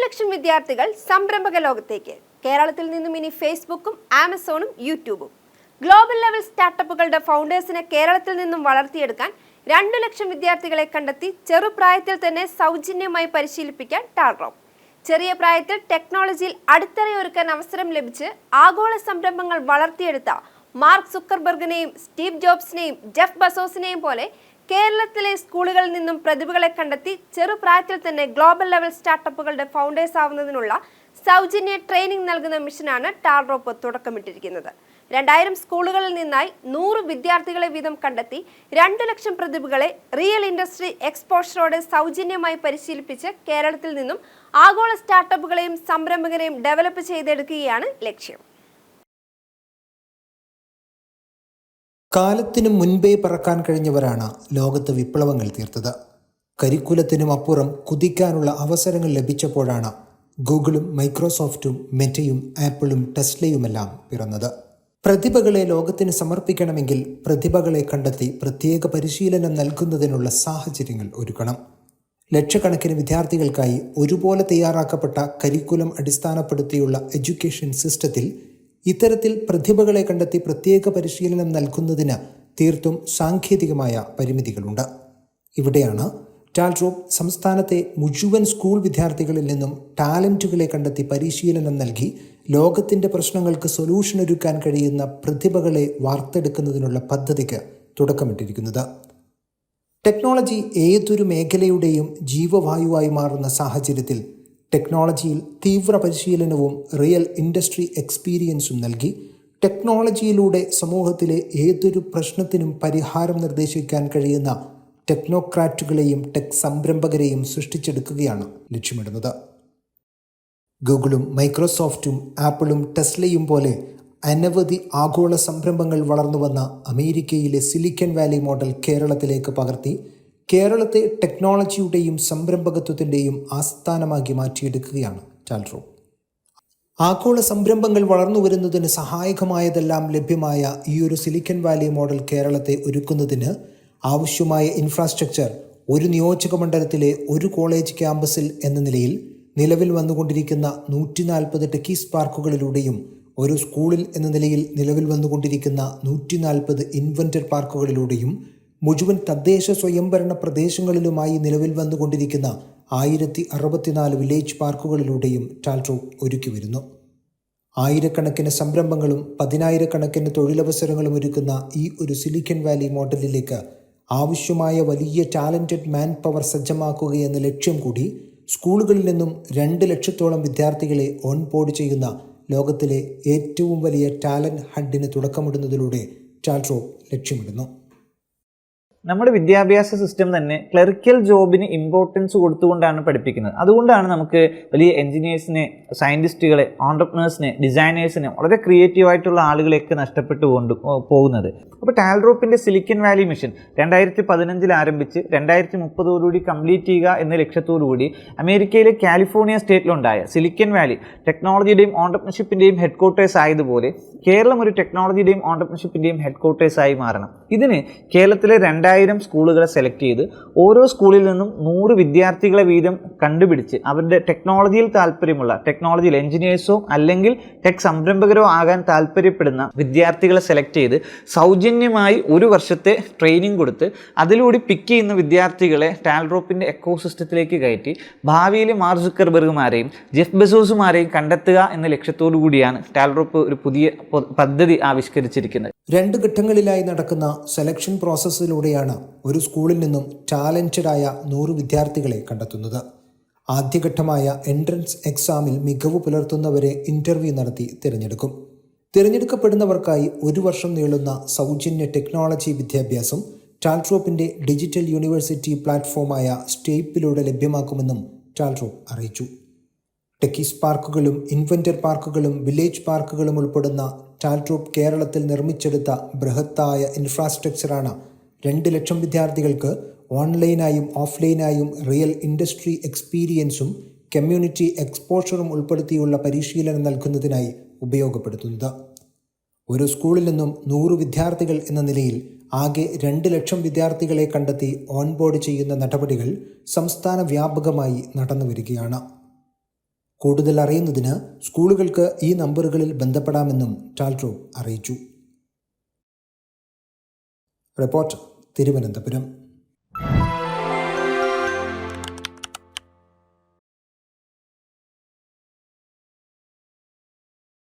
ലക്ഷം വിദ്യാർത്ഥികൾ സംരംഭക ലോകത്തേക്ക്. കേരളത്തിൽ നിന്നും ഇനി ഫേസ്ബുക്കും ആമസോണും യൂട്യൂബും. ഗ്ലോബൽ ലെവൽ സ്റ്റാർട്ടപ്പുകളുടെ ഫൗണ്ടേഴ്സിനെ കേരളത്തിൽ നിന്നും വളർത്തിയെടുക്കാൻ 2 ലക്ഷം വിദ്യാർത്ഥികളെ കണ്ടെത്തി ചെറുപ്രായത്തിൽ തന്നെ സൗജന്യമായി പരിശീലിപ്പിക്കാൻ ടാൽഡ്രോപ്പ്. ചെറിയ പ്രായത്തിൽ ടെക്നോളജിയിൽ അടിത്തറയൊരുക്കാൻ അവസരം ലഭിച്ച് ആഗോള സംരംഭങ്ങൾ വളർത്തിയെടുത്ത മാർക്ക് സുക്കർബർഗിനെയും സ്റ്റീവ് ജോബ്സിനെയും ജെഫ് ബസോസിനെയും പോലെ കേരളത്തിലെ സ്കൂളുകളിൽ നിന്നും പ്രതിഭകളെ കണ്ടെത്തി ചെറുപ്രായത്തിൽ തന്നെ ഗ്ലോബൽ ലെവൽ സ്റ്റാർട്ടപ്പുകളുടെ ഫൗണ്ടേഴ്സ് ആവുന്നതിനുള്ള സൗജന്യ ട്രെയിനിങ് നൽകുന്ന മിഷനാണ് ടാൽഡ്രോപ്പ് തുടക്കമിട്ടിരിക്കുന്നത്. 2000 സ്കൂളുകളിൽ നിന്നായി 100 വിദ്യാർത്ഥികളെ വീതം കണ്ടെത്തി 2 ലക്ഷം പ്രതിഭകളെ റിയൽ ഇൻഡസ്ട്രി എക്സ്പോഷറോടെ സൗജന്യമായി പരിശീലിപ്പിച്ച് കേരളത്തിൽ നിന്നും ആഗോള സ്റ്റാർട്ടപ്പുകളെയും സംരംഭകരെയും ഡെവലപ്പ് ചെയ്തെടുക്കുകയാണ് ലക്ഷ്യം. കാലത്തിനു മുൻപേ പറക്കാൻ കഴിഞ്ഞവരാണ് ലോകത്ത് വിപ്ലവങ്ങൾ തീർത്തത്. കരിക്കുലത്തിനും അപ്പുറം കുതിക്കാനുള്ള അവസരങ്ങൾ ലഭിച്ചപ്പോഴാണ് ഗൂഗിളും മൈക്രോസോഫ്റ്റും മെറ്റയും ആപ്പിളും ടെസ്ലയുമെല്ലാം പിറന്നത്. പ്രതിഭകളെ ലോകത്തിന് സമർപ്പിക്കണമെങ്കിൽ പ്രതിഭകളെ കണ്ടെത്തി പ്രത്യേക പരിശീലനം നൽകുന്നതിനുള്ള സാഹചര്യങ്ങൾ ഒരുക്കണം. ലക്ഷക്കണക്കിന് വിദ്യാർത്ഥികൾക്കായി ഒരുപോലെ തയ്യാറാക്കപ്പെട്ട കരിക്കുലം അടിസ്ഥാനപ്പെടുത്തിയുള്ള എഡ്യൂക്കേഷൻ സിസ്റ്റത്തിൽ ഇത്തരത്തിൽ പ്രതിഭകളെ കണ്ടെത്തി പ്രത്യേക പരിശീലനം നൽകുന്നതിന് തീർത്തും സാങ്കേതികമായ പരിമിതികളുണ്ട്. ഇവിടെയാണ് ടാൽഡ്രോപ്പ് സംസ്ഥാനത്തെ മുഴുവൻ സ്കൂൾ വിദ്യാർത്ഥികളിൽ നിന്നും ടാലൻറ്റുകളെ കണ്ടെത്തി പരിശീലനം നൽകി ലോകത്തിൻ്റെ പ്രശ്നങ്ങൾക്ക് സൊല്യൂഷൻ ഒരുക്കാൻ കഴിയുന്ന പ്രതിഭകളെ വാർത്തെടുക്കുന്നതിനുള്ള പദ്ധതിക്ക് തുടക്കമിട്ടിരിക്കുന്നത്. ടെക്നോളജി ഏതൊരു മേഖലയുടെയും ജീവവായുവായി മാറുന്ന സാഹചര്യത്തിൽ ടെക്നോളജിയിൽ തീവ്ര പരിശീലനവും റിയൽ ഇൻഡസ്ട്രി എക്സ്പീരിയൻസും നൽകി ടെക്നോളജിയിലൂടെ സമൂഹത്തിലെ ഏതൊരു പ്രശ്നത്തിനും പരിഹാരം നിർദ്ദേശിക്കാൻ കഴിയുന്ന ടെക്നോക്രാറ്റുകളെയും ടെക് സംരംഭകരെയും സൃഷ്ടിച്ചെടുക്കുകയാണ് ലക്ഷ്യമിടുന്നത്. ഗൂഗിളും മൈക്രോസോഫ്റ്റും ആപ്പിളും ടെസ്ലയും പോലെ അനവധി ആഗോള സംരംഭങ്ങൾ വളർന്നു വന്ന അമേരിക്കയിലെ സിലിക്കൺ വാലി മോഡൽ കേരളത്തിലേക്ക് പകർത്തി കേരളത്തെ ടെക്നോളജിയുടെയും സംരംഭകത്വത്തിൻ്റെയും ആസ്ഥാനമാക്കി മാറ്റിയെടുക്കുകയാണ് ടാൽഡ്രോപ്പ്. ആഗോള സംരംഭങ്ങൾ വളർന്നു വരുന്നതിന് സഹായകമായതെല്ലാം ലഭ്യമായ ഈ ഒരു സിലിക്കൺ വാലി മോഡൽ കേരളത്തെ ഒരുക്കുന്നതിന് ആവശ്യമായ ഇൻഫ്രാസ്ട്രക്ചർ ഒരു നിയോജക മണ്ഡലത്തിലെ ഒരു കോളേജ് ക്യാമ്പസിൽ എന്ന നിലയിൽ നിലവിൽ വന്നുകൊണ്ടിരിക്കുന്ന 140 ടെക്കീസ് പാർക്കുകളിലൂടെയും ഒരു സ്കൂളിൽ എന്ന നിലയിൽ നിലവിൽ വന്നുകൊണ്ടിരിക്കുന്ന 140 ഇൻവെൻറ്റർ പാർക്കുകളിലൂടെയും മുഴുവൻ തദ്ദേശ സ്വയംഭരണ പ്രദേശങ്ങളിലുമായി നിലവിൽ വന്നുകൊണ്ടിരിക്കുന്ന 1064 വില്ലേജ് പാർക്കുകളിലൂടെയും ടാൽഡ്രോപ്പ് ഒരുക്കി വരുന്നു. ആയിരക്കണക്കിന് സംരംഭങ്ങളും 10,000-കണക്കിന് തൊഴിലവസരങ്ങളും ഒരുക്കുന്ന ഈ ഒരു സിലിക്കൺ വാലി മോഡലിലേക്ക് ആവശ്യമായ വലിയ ടാലൻറ്റഡ് മാൻ പവർ സജ്ജമാക്കുകയെന്ന ലക്ഷ്യം കൂടി സ്കൂളുകളിൽ നിന്നും 2 ലക്ഷത്തോളം വിദ്യാർത്ഥികളെ ഓൺബോർഡ് ചെയ്യുന്ന ലോകത്തിലെ ഏറ്റവും വലിയ ടാലൻറ്റ് ഹഡിന് തുടക്കമിടുന്നതിലൂടെ ടാൽഡ്രോപ്പ് ലക്ഷ്യമിടുന്നു. നമ്മുടെ വിദ്യാഭ്യാസ സിസ്റ്റം തന്നെ ക്ലറിക്കൽ ജോബിന് ഇമ്പോർട്ടൻസ് കൊടുത്തുകൊണ്ടാണ് പഠിപ്പിക്കുന്നത്. അതുകൊണ്ടാണ് നമുക്ക് വലിയ എൻജിനീയേഴ്സിനെ, സയൻറ്റിസ്റ്റുകളെ, ഓൺട്രപ്രണേഴ്സിനെ, ഡിസൈനേഴ്സിനെ, വളരെ ക്രിയേറ്റീവായിട്ടുള്ള ആളുകളെയൊക്കെ നഷ്ടപ്പെട്ടു പോകുന്നത്. അപ്പോൾ ടാൽഡ്രോപ്പിൻ്റെ സിലിക്കൺ വാലി മിഷൻ 2015 ആരംഭിച്ച് 2030 കംപ്ലീറ്റ് ചെയ്യുക എന്ന ലക്ഷ്യത്തോടുകൂടി അമേരിക്കയിലെ കാലിഫോർണിയ സ്റ്റേറ്റിലുണ്ടായ സിലിക്കൺ വാലി ടെക്നോളജിയുടെയും ഓൺട്രപ്രണർഷിപ്പിൻ്റെയും ഹെഡ് ക്വാർട്ടേഴ്സ് ആയതുപോലെ കേരളം ഒരു ടെക്നോളജിയുടെയും ഓൺട്രപ്രണർഷിപ്പിൻ്റെയും ഹെഡ് ക്വാർട്ടേഴ്സായി മാറണം. ഇതിന് കേരളത്തിലെ 2000 സ്കൂളുകളെ സെലക്ട് ചെയ്ത് ഓരോ സ്കൂളിൽ നിന്നും 100 വിദ്യാർത്ഥികളെ വീതം കണ്ടുപിടിച്ച് അവരുടെ ടെക്നോളജിയിൽ താല്പര്യമുള്ള, ടെക്നോളജിയിൽ എഞ്ചിനീയേഴ്സോ അല്ലെങ്കിൽ ടെക് സംരംഭകരോ ആകാൻ താല്പര്യപ്പെടുന്ന വിദ്യാർത്ഥികളെ സെലക്ട് ചെയ്ത് സൗജന്യമായി 1 വർഷത്തെ ട്രെയിനിങ് കൊടുത്ത് അതിലൂടെ പിക്ക് ചെയ്യുന്ന വിദ്യാർത്ഥികളെ ടാൽഡ്രോപ്പിൻ്റെ എക്കോസിസ്റ്റത്തിലേക്ക് കയറ്റി ഭാവിയിൽ മാർക്ക് സുക്കർബർഗുമാരെയും ജെഫ് ബെസോസുമാരെയും കണ്ടെത്തുക എന്ന ലക്ഷ്യത്തോടു കൂടിയാണ് ടാൽഡ്രോപ്പ് ഒരു പുതിയ പദ്ധതി ആവിഷ്കരിച്ചിരിക്കുന്നത്. 2 ഘട്ടങ്ങളിലായി നടക്കുന്ന സെലക്ഷൻ പ്രോസസ്സിലൂടെയാണ് ഒരു സ്കൂളിൽ നിന്നും ടാലൻറ്റഡായ 100 വിദ്യാർത്ഥികളെ കണ്ടെത്തുന്നത്. ആദ്യഘട്ടമായ എൻട്രൻസ് എക്സാമിൽ മികവ് പുലർത്തുന്നവരെ ഇൻ്റർവ്യൂ നടത്തി തിരഞ്ഞെടുക്കും. തിരഞ്ഞെടുക്കപ്പെടുന്നവർക്കായി 1 വർഷം നീളുന്ന സൗജന്യ ടെക്നോളജി വിദ്യാഭ്യാസം ടാൽഡ്രോപ്പിൻ്റെ ഡിജിറ്റൽ യൂണിവേഴ്സിറ്റി പ്ലാറ്റ്ഫോമായ സ്റ്റേപ്പിലൂടെ ലഭ്യമാക്കുമെന്നും ടാൽഡ്രോപ്പ് അറിയിച്ചു. ടെക്കീസ് പാർക്കുകളും ഇൻവെൻറ്റർ പാർക്കുകളും വില്ലേജ് പാർക്കുകളും ഉൾപ്പെടുന്ന ടാൽഡ്രോപ്പ് കേരളത്തിൽ നിർമ്മിച്ചെടുത്ത ബൃഹത്തായ ഇൻഫ്രാസ്ട്രക്ചറാണ് 2 ലക്ഷം വിദ്യാർത്ഥികൾക്ക് ഓൺലൈനായും ഓഫ്ലൈനായും റിയൽ ഇൻഡസ്ട്രി എക്സ്പീരിയൻസും കമ്മ്യൂണിറ്റി എക്സ്പോഷറും ഉൾപ്പെടുത്തിയുള്ള പരിശീലനം നൽകുന്നതിനായി ഉപയോഗപ്പെടുത്തുന്നത്. ഒരു സ്കൂളിൽ നിന്നും 100 വിദ്യാർത്ഥികൾ എന്ന നിലയിൽ ആകെ 2 ലക്ഷം വിദ്യാർത്ഥികളെ കണ്ടെത്തി ഓൺബോർഡ് ചെയ്യുന്ന നടപടികൾ സംസ്ഥാന വ്യാപകമായി നടന്നുവരികയാണ്. കൂടുതൽ അറിയുന്നതിന് സ്കൂളുകൾക്ക് ഈ നമ്പറുകളിൽ ബന്ധപ്പെടാമെന്നും ടാൽട്രോപ്പ് അറിയിച്ചു. റിപ്പോർട്ടർ തിരുവനന്തപുരം.